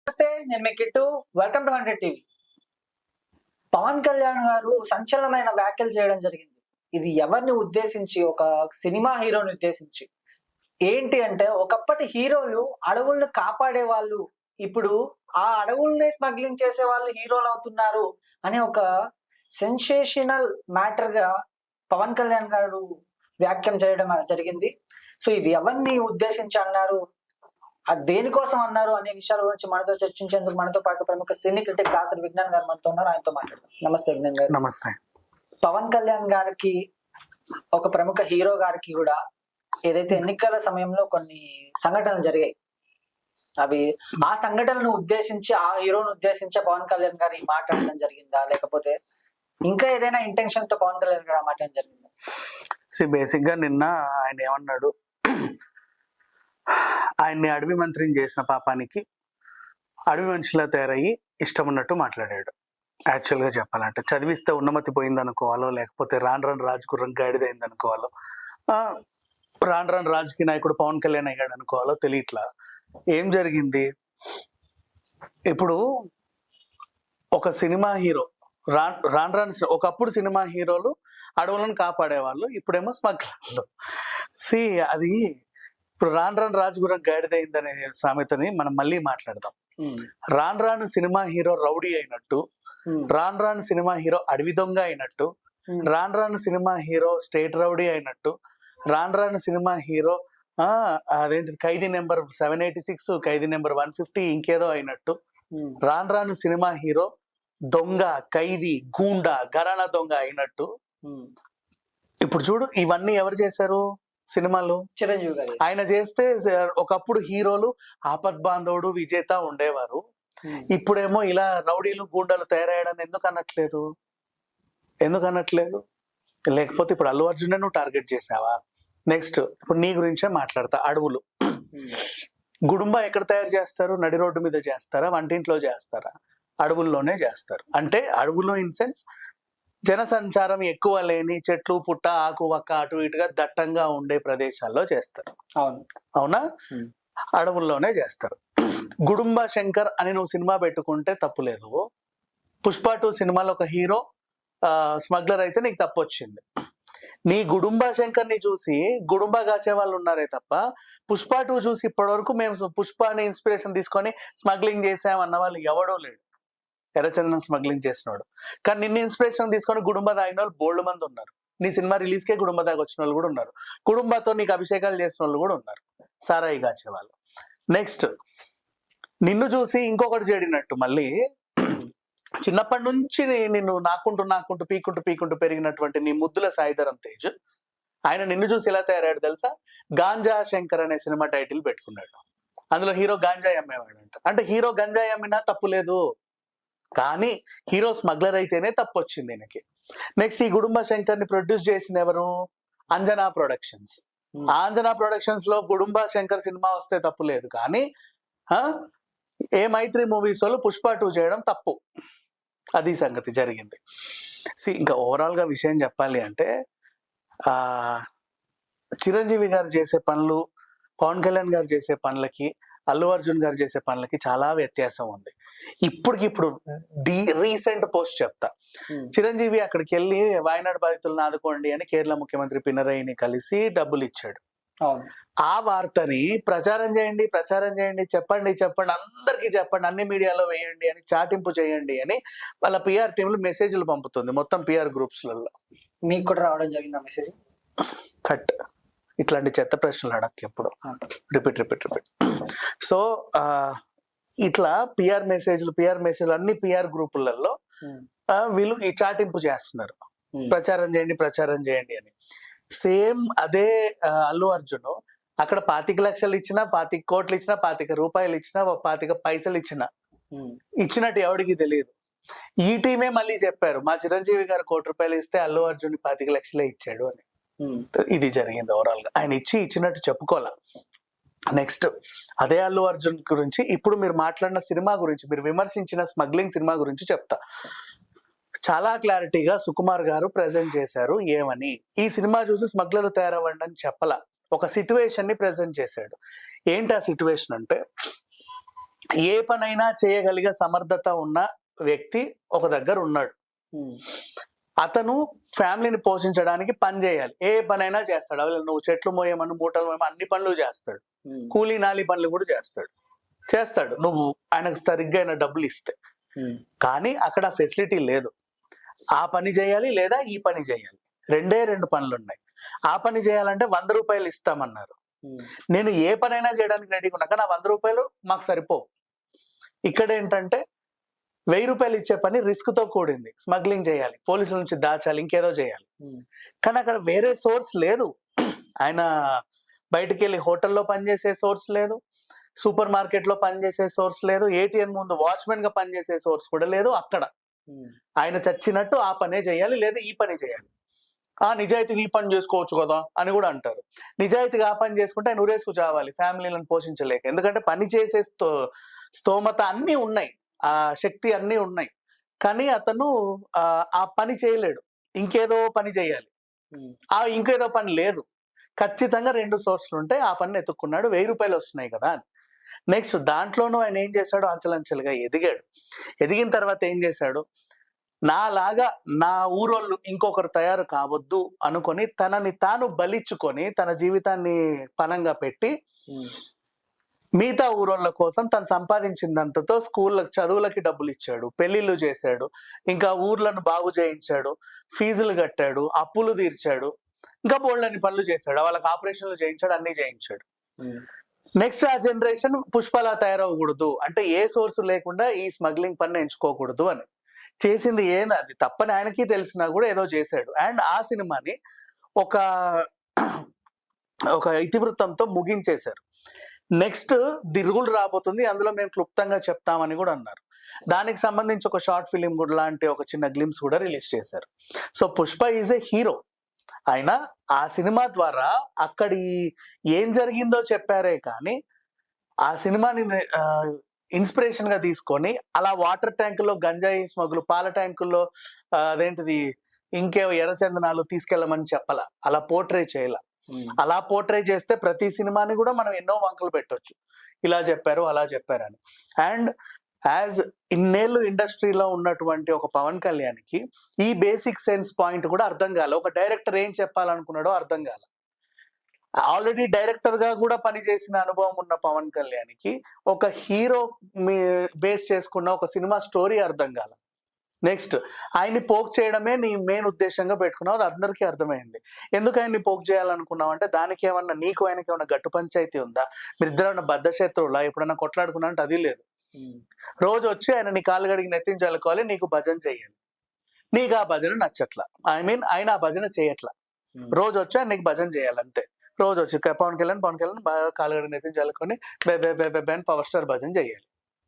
నమస్తే, నేను మీ Kittu. Welcome to 100 TV. Pawan Kalyan గారు సంచలనమైన వ్యాఖ్యలు చేయడం జరిగింది. ఇది ఎవరిని ఉద్దేశించి? ఒక సినిమా హీరోని ఉద్దేశించి. ఏంటి అంటే, ఒకప్పటి హీరోలు అడవులను కాపాడే వాళ్ళు, ఇప్పుడు ఆ అడవుల్ని స్మగ్లింగ్ చేసే వాళ్ళు హీరోలు అవుతున్నారు అనే ఒక సెన్సేషనల్ మ్యాటర్ గా పవన్ కళ్యాణ్ గారు వ్యాఖ్యం చేయడం జరిగింది. సో ఇది ఎవరిని ఉద్దేశించి అన్నారు, అది దేనికోసం అన్నారు అనే విషయాల గురించి మనతో చర్చించేందుకు మనతో పాటు ప్రముఖ సినీ క్రిటిక్ దాసరి విజ్ఞాన్ గారు మనతో ఉన్నారు. ఆయనతో మాట్లాడదాం. నమస్తే విజ్ఞాన్ గారు. నమస్తే. పవన్ కళ్యాణ్ గారికి, ఒక ప్రముఖ హీరో గారికి కూడా ఏదైతే ఎన్నికల సమయంలో కొన్ని సంఘటనలు జరిగాయి, అవి ఆ సంఘటనను ఉద్దేశించి, ఆ హీరోను ఉద్దేశించి పవన్ కళ్యాణ్ గారు మాట్లాడడం జరిగిందా, లేకపోతే ఇంకా ఏదైనా ఇంటెన్షన్ తో పవన్ కళ్యాణ్ గారు మాట్లాడడం జరిగిందా? బేసిక్ గా నిన్న ఆయన ఏమన్నాడు, ఆయన్ని అడవి మంత్రిని చేసిన పాపానికి అడవి మనిషిలా తయారయ్యి ఇష్టం ఉన్నట్టు మాట్లాడాడు. యాక్చువల్ గా చెప్పాలంటే చదివిస్తే ఉన్నమతి పోయింది అనుకోవాలో, లేకపోతే రాను రాను రాజుగుర్రం గాడిదైంది అనుకోవాలో, రాను రాను రాజకీయ నాయకుడు పవన్ కళ్యాణ్ అయ్యాడు అనుకోవాలో తెలియట్లా. ఏం జరిగింది? ఇప్పుడు ఒక సినిమా హీరో రాను రాను, ఒకప్పుడు సినిమా హీరోలు అడవులను కాపాడేవాళ్ళు, ఇప్పుడేమో స్మగ్లర్లు. అది ఇప్పుడు రాను రాను రాజగురం గాడిదైందనే సామెతని మనం మళ్ళీ మాట్లాడదాం. రాను రాను సినిమా హీరో రౌడీ అయినట్టు, రాను రాను సినిమా హీరో అడవి దొంగ అయినట్టు, రాను రాను సినిమా హీరో స్టేట్ రౌడీ అయినట్టు, రాను రాను సినిమా హీరో అదేంటి ఖైదీ నెంబర్ 786, ఖైదీ నెంబర్ 150 ఇంకేదో అయినట్టు, రాను రాను సినిమా హీరో దొంగ, ఖైదీ, గూండా, ఘరానా దొంగ అయినట్టు. ఇప్పుడు చూడు, ఇవన్నీ ఎవరు చేశారు? సినిమాలు చిరంజీవి గారు. ఆయన చేస్తే ఒకప్పుడు హీరోలు ఆపద్ బాంధవుడు, విజేత ఉండేవారు. ఇప్పుడేమో ఇలా రౌడీలు, గూండాలు తయారయ్యాడని ఎందుకు అనట్లేదు? లేకపోతే ఇప్పుడు అల్లు అర్జున్ నువ్వు టార్గెట్ చేసావా? నెక్స్ట్ ఇప్పుడు నీ గురించే మాట్లాడతా. అడవులు, గుడుంబా ఎక్కడ తయారు చేస్తారు? నడి రోడ్డు మీద చేస్తారా, వంటింట్లో చేస్తారా? అడవుల్లోనే చేస్తారు. అంటే అడవుల్లో ఇన్ సెన్స్ జనసంచారం ఎక్కువ లేని, చెట్లు పుట్ట ఆకు వక్క అటు ఇటుగా దట్టంగా ఉండే ప్రదేశాల్లో చేస్తారు. అవునా? అడవుల్లోనే చేస్తారు. గుడుంబ శంకర్ అని నువ్వు సినిమా పెట్టుకుంటే తప్పులేదు. పుష్ప 2 సినిమాలో ఒక హీరో స్మగ్లర్ అయితే నీకు తప్పు వచ్చింది. నీ గుడుంబ శంకర్ ని చూసి గుడుంబా కాచే వాళ్ళు ఉన్నారే తప్ప, పుష్ప 2 చూసి ఇప్పటి వరకు మేము పుష్పని ఇన్స్పిరేషన్ తీసుకొని స్మగ్లింగ్ చేసామన్న వాళ్ళు ఎవడో లేడు. ఎర్రచందనం స్మగ్లింగ్ చేసినాడు. కానీ నిన్ను ఇన్స్పిరేషన్ తీసుకొని గుడుంబ తాగిన వాళ్ళు బోల్డ్ మంది ఉన్నారు. నీ సినిమా రిలీజ్ కే గుడుంబ తాగి వచ్చిన వాళ్ళు కూడా ఉన్నారు. కుటుంబంతో నీకు అభిషేకాలు చేసిన వాళ్ళు కూడా ఉన్నారు, సారాయి కాచే వాళ్ళు. నెక్స్ట్, నిన్ను చూసి ఇంకొకటి చేడినట్టు, మళ్ళీ చిన్నప్పటి నుంచి నిన్ను నాకుంటూ పీకుంటూ పెరిగినటువంటి నీ ముద్దుల సాయిధరం తేజ్, ఆయన నిన్ను చూసి ఎలా తయారయ్యాడు తెలుసా? గాంజా శంకర్ అనే సినిమా టైటిల్ పెట్టుకున్నాడు. అందులో హీరో గాంజాయి అమ్మేవాడంట. అంటే హీరో గంజాయి అమ్మినా తప్పు లేదు, కానీ హీరో స్మగ్లర్ అయితేనే తప్పు వచ్చింది ఈయనకి. నెక్స్ట్, ఈ గుడుంబ శంకర్ ని ప్రొడ్యూస్ చేసిన ఎవరు? అంజనా ప్రొడక్షన్స్. అంజనా ప్రొడక్షన్స్ లో గుడుంబ శంకర్ సినిమా వస్తే తప్పు లేదు, కానీ ఏ మైత్రి మూవీస్ వాళ్ళు పుష్ప 2 చేయడం తప్పు. అది సంగతి జరిగింది. ఇంకా ఓవరాల్ గా విషయం చెప్పాలి అంటే, చిరంజీవి గారు చేసే పనులు, పవన్ కళ్యాణ్ గారు చేసే పనులకి, అల్లు అర్జున్ గారు చేసే పనులకి చాలా వ్యత్యాసం ఉంది. ఇప్పుడు రీసెంట్ పోస్ట్ చెప్తా. చిరంజీవి అక్కడికి వెళ్ళి వాయనాడు బాధితులను ఆదుకోండి అని కేరళ ముఖ్యమంత్రి పినరయిని కలిసి డబ్బులు ఇచ్చాడు. ఆ వార్తని ప్రచారం చేయండి, చెప్పండి, అందరికీ చెప్పండి, అన్ని మీడియాలో వేయండి అని, చాటింపు చేయండి అని వాళ్ళ పిఆర్ టీంలు మెసేజ్లు పంపుతుంది మొత్తం పిఆర్ గ్రూప్స్లలో. మీకు కూడా రావడం జరిగింది ఆ మెసేజ్? కట్. ఇట్లాంటి చెత్త ప్రశ్నలు అడక్కి ఎప్పుడు. రిపీట్. సో ఇట్లా పిఆర్ మెసేజ్లు అన్ని పిఆర్ గ్రూపులలో వీళ్ళు ఈ చాటింపు చేస్తున్నారు, ప్రచారం చేయండి అని. సేమ్ అదే అల్లు అర్జున్ అక్కడ 25 లక్షలు ఇచ్చినా, 25 కోట్లు ఇచ్చినా, 25 రూపాయలు ఇచ్చినా, 25 పైసలు ఇచ్చినట్టు ఎవడికి తెలియదు. ఈ టీమే మళ్ళీ చెప్పారు, మా చిరంజీవి గారు 1 కోటి రూపాయలు ఇస్తే అల్లు అర్జున్ 25 లక్షలే ఇచ్చాడు అని. ఇది జరిగింది ఓవరాల్ గా. ఆయన ఇచ్చినట్టు చెప్పుకోలే. నెక్స్ట్, అదే అల్లు అర్జున్ గురించి ఇప్పుడు మీరు మాట్లాడిన సినిమా గురించి, మీరు విమర్శించిన స్మగ్లింగ్ సినిమా గురించి చెప్తా. చాలా క్లారిటీగా సుకుమార్ గారు ప్రెజెంట్ చేశారు. ఏమని? ఈ సినిమా చూసి స్మగ్లర్ తయారవ్వండి అని చెప్పలా, ఒక సిచ్యువేషన్ ని ప్రెజెంట్ చేశాడు. ఏంటి ఆ సిచ్యువేషన్ అంటే, ఏ పనైనా చేయగలిగే సమర్థత ఉన్న వ్యక్తి ఒక దగ్గర ఉన్నాడు. అతను ఫ్యామిలీని పోషించడానికి పని చేయాలి. ఏ పనైనా చేస్తాడు. అవి నువ్వు చెట్లు మోయమని, మూటలు మోయమని అన్ని పనులు చేస్తాడు. కూలీ నాలి పనులు కూడా చేస్తాడు నువ్వు ఆయనకు సరిగ్గా అయిన డబ్బులు ఇస్తే. కానీ అక్కడ ఫెసిలిటీ లేదు. ఆ పని చేయాలి లేదా ఈ పని చేయాలి, రెండు పనులు ఉన్నాయి. ఆ పని చేయాలంటే 100 రూపాయలు ఇస్తామన్నారు. నేను ఏ పనైనా చేయడానికి రెడీగా ఉన్నా, కానీ ఆ 100 రూపాయలు మాకు సరిపోవు. ఇక్కడ ఏంటంటే 1000 రూపాయలు ఇచ్చే పని రిస్క్ తో కూడింది. స్మగ్లింగ్ చేయాలి, పోలీసుల నుంచి దాచాలి, ఇంకేదో చేయాలి. కానీ అక్కడ వేరే సోర్స్ లేదు. ఆయన బయటికి వెళ్ళి హోటల్లో పనిచేసే సోర్స్ లేదు, సూపర్ మార్కెట్ లో పనిచేసే సోర్స్ లేదు, ఏటీఎం ముందు వాచ్మెన్ గా పనిచేసే సోర్స్ కూడా లేదు. అక్కడ ఆయన చచ్చినట్టు ఆ పనే చేయాలి లేదా ఈ పని చేయాలి. నిజాయితీగా ఈ పని చేసుకోవచ్చు కదా అని కూడా అంటారు. నిజాయితీగా ఆ పని చేసుకుంటే ఆయన ఉరేసుకు చావాలి, ఫ్యామిలీలను పోషించలేక. ఎందుకంటే పని చేసే స్తోమత అన్నీ ఉన్నాయి, ఆ శక్తి అన్నీ ఉన్నాయి. కానీ అతను ఆ పని చేయలేడు, ఇంకేదో పని చేయాలి. ఇంకేదో పని లేదు. ఖచ్చితంగా 2 సోర్స్లు ఉంటాయి. ఆ పని ఎత్తుక్కున్నాడు. 1000 రూపాయలు వస్తున్నాయి కదా అని. నెక్స్ట్ దాంట్లోనూ ఆయన ఏం చేశాడు, అంచెలంచెలుగా ఎదిగాడు. ఎదిగిన తర్వాత ఏం చేశాడు, నాలాగా నా ఊరోళ్ళు ఇంకొకరు తయారు కావద్దు అనుకొని తనని తాను బలిచ్చుకొని తన జీవితాన్ని పనంగా పెట్టి మిగతా ఊరోళ్ళ కోసం తను సంపాదించిందంతతో స్కూళ్ళకి చదువులకి డబ్బులు ఇచ్చాడు, పెళ్లిళ్ళు చేశాడు, ఇంకా ఊర్లను బాగు చేయించాడు, ఫీజులు కట్టాడు, అప్పులు తీర్చాడు, ఇంకా బోల్డన్ని పనులు చేశాడు. వాళ్ళకి ఆపరేషన్లు చేయించాడు, అన్ని చేయించాడు. నెక్స్ట్ ఆ జనరేషన్ పుష్పలా తయారవ్వకూడదు అంటే ఏ సోర్స్ లేకుండా ఈ స్మగ్లింగ్ పని ఎంచుకోకూడదు అని చేసింది. ఏంది అది తప్పని ఆయనకి తెలిసినా కూడా ఏదో చేశాడు. అండ్ ఆ సినిమాని ఒక ఇతివృత్తంతో ముగించేశారు. నెక్స్ట్ ది రూల్ రాబోతుంది, అందులో మేము క్లుప్తంగా చెప్తామని కూడా అన్నారు. దానికి సంబంధించి ఒక షార్ట్ ఫిలిం కూడా లాంటి ఒక చిన్న గ్లిమ్స్ కూడా రిలీజ్ చేశారు. So Pushpa is a hero. ఆయన ఆ సినిమా ద్వారా అక్కడి ఏం జరిగిందో చెప్పారే కానీ ఆ సినిమాని ఇన్స్పిరేషన్ గా తీసుకొని అలా వాటర్ ట్యాంకుల్లో గంజాయి స్మగులు, పాల ట్యాంకుల్లో అదేంటిది ఇంకేవో ఎర్రచందనాలు తీసుకెళ్ళమని చెప్పాల, అలా పోర్ట్రే చేయాల. అలా పోర్ట్రే చేస్తే ప్రతి సినిమాని కూడా మనం ఎన్నో వంకలు పెట్టొచ్చు, ఇలా చెప్పారు అలా చెప్పారని. అండ్ యాజ్ ఇన్నేళ్ళు ఇండస్ట్రీలో ఉన్నటువంటి ఒక పవన్ కళ్యాణ్కి ఈ బేసిక్ సెన్స్ పాయింట్ కూడా అర్థం కాలే. ఒక డైరెక్టర్ ఏం చెప్పాలనుకున్నాడో అర్థం కాలే. ఆల్రెడీ డైరెక్టర్ గా కూడా పనిచేసిన అనుభవం ఉన్న పవన్ కళ్యాణ్కి ఒక హీరో బేస్ చేసుకున్న ఒక సినిమా స్టోరీ అర్థం కాల. నెక్స్ట్ ఆయన్ని పోక్ చేయడమే నీ మెయిన్ ఉద్దేశంగా పెట్టుకున్నావు, అది అందరికీ అర్థమైంది. ఎందుకు ఆయన్ని పోక్ చేయాలనుకున్నావు అంటే దానికి ఏమన్నా నీకు ఆయనకి ఏమన్నా గట్టు పంచాయితీ ఉందా, మీరిద్దరు ఏమన్నా బద్ధ శత్రువులా, ఎప్పుడన్నా కొట్లాడుకున్నా అంటే అది లేదు. రోజు వచ్చి ఆయన నీ కాళ్ళు గడిగి నెత్తించాలి, నీకు భజన చెయ్యాలి. నీకు ఆ భజన నచ్చట్లా, ఆయన ఆ భజన చేయట్లా. రోజు వచ్చి నీకు భజన చేయాలంతే. రోజు వచ్చి పవన్ కళ్యాణ్ కాళ్ళు గడిగి నెత్తించాలని బే బే బే బే బే అని పవర్ స్టార్ భజన చేయాలి.